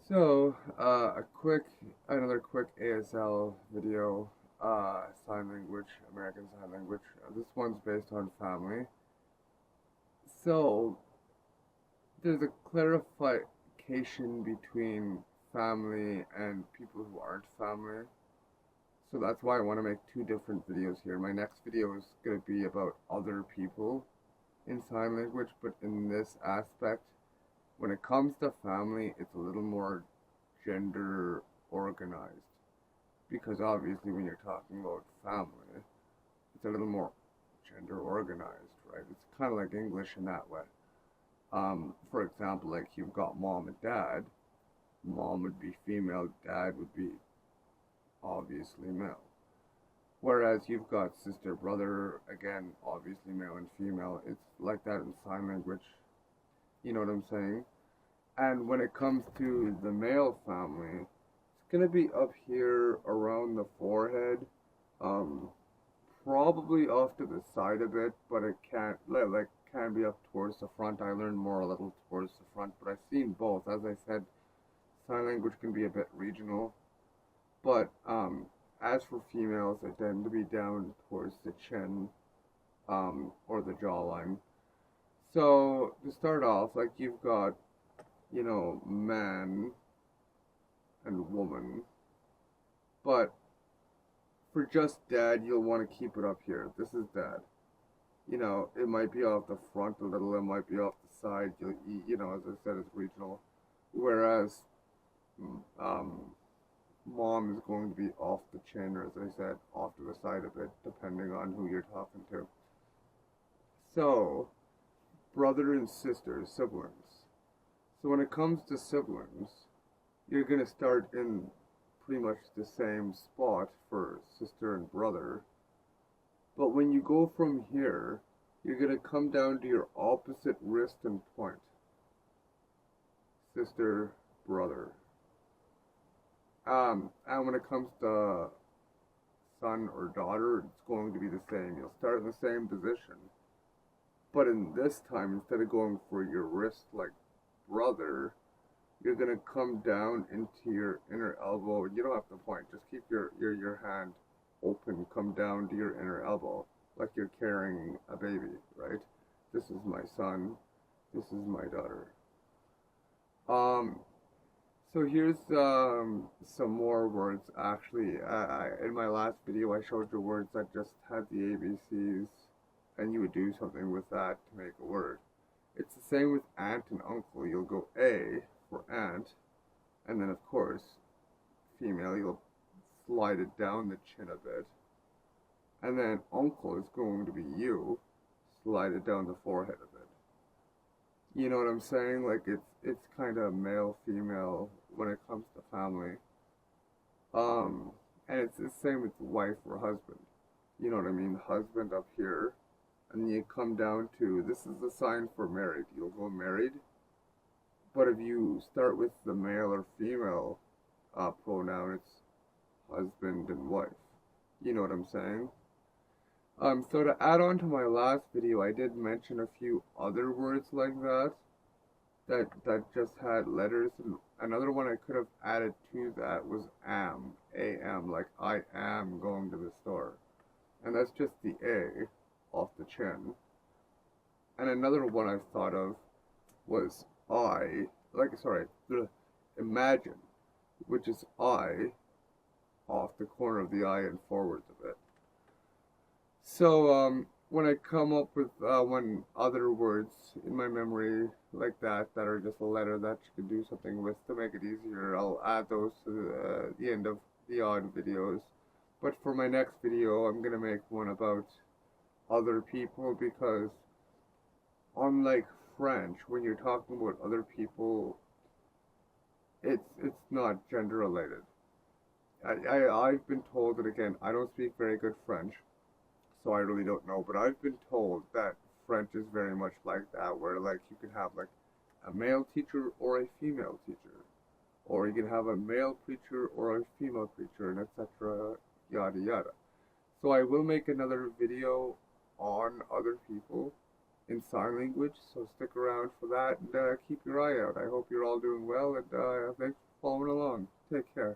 Another quick ASL video, sign language, American Sign Language. This one's based on family. So, there's a clarification between family and people who aren't family. So that's why I want to make two different videos here. My next video is going to be about other people in sign language, but in this aspect, when it comes to family, it's a little more gender organized. Because obviously, when you're talking about family, it's a little more gender organized, right? It's kind of like English in that way. For example, like you've got mom and dad. Mom would be female, dad would be obviously male. Whereas you've got sister, brother, again, obviously male and female. It's like that in sign language. You know what I'm saying? And when it comes to the male family, it's gonna be up here around the forehead, um, probably off to the side a bit, but it can't like can be up towards the front. I learned more a little towards the front, but I've seen both. As I said, sign language can be a bit regional, but as for females, they tend to be down towards the chin, or the jawline. So to start off, like you've got, man and woman, but for just dad, you'll want to keep it up here. This is dad. It might be off the front a little, it might be off the side. As I said, it's regional. Whereas, um, mom is going to be off the chin, or as I said, off to the side a bit, depending on who you're talking to. So, brother and sister, siblings. So when it comes to siblings, you're going to start in pretty much the same spot for sister and brother. But when you go from here, you're going to come down to your opposite wrist and point. Sister, brother. And when it comes to son or daughter, it's going to be the same. You'll start in the same position. But in this time, instead of going for your wrist like brother, you're going to come down into your inner elbow. You don't have to point. Just keep your hand open. Come down to your inner elbow like you're carrying a baby, right? This is my son. This is my daughter. So here's some more words. Actually, in my last video, I showed you words that just had the ABCs, and you would do something with that to make a word. It's the same with aunt and uncle. You'll go A for aunt, and then of course, female, you'll slide it down the chin a bit. And then uncle is going to be U, slide it down the forehead a bit. You know what I'm saying? Like it's kind of male female when it comes to family. And it's the same with wife or husband. You know what I mean? Husband up here, and then you come down to, this is the sign for married. You'll go married. But if you start with the male or female pronoun, it's husband and wife. You know what I'm saying? So to add on to my last video, I did mention a few other words like that just had letters. And another one I could have added to that was am, A-M, like I am going to the store. And that's just the A off the chin. And another one I thought of was imagine, which is I off the corner of the eye and forwards a bit. So when I come up with one other words in my memory like that are just a letter that you can do something with to make it easier, I'll add those to the end of the odd videos. But for my next video, I'm gonna make one about other people, because unlike French, when you're talking about other people, it's not gender related. I've been told that, again, I don't speak very good French, so I really don't know, but I've been told that French is very much like that, where like you can have like a male teacher or a female teacher, or you can have a male preacher or a female preacher, and etc. yada yada. So I will make another video on other people in sign language, so stick around for that, and keep your eye out. I hope you're all doing well, and thanks for following along. Take care.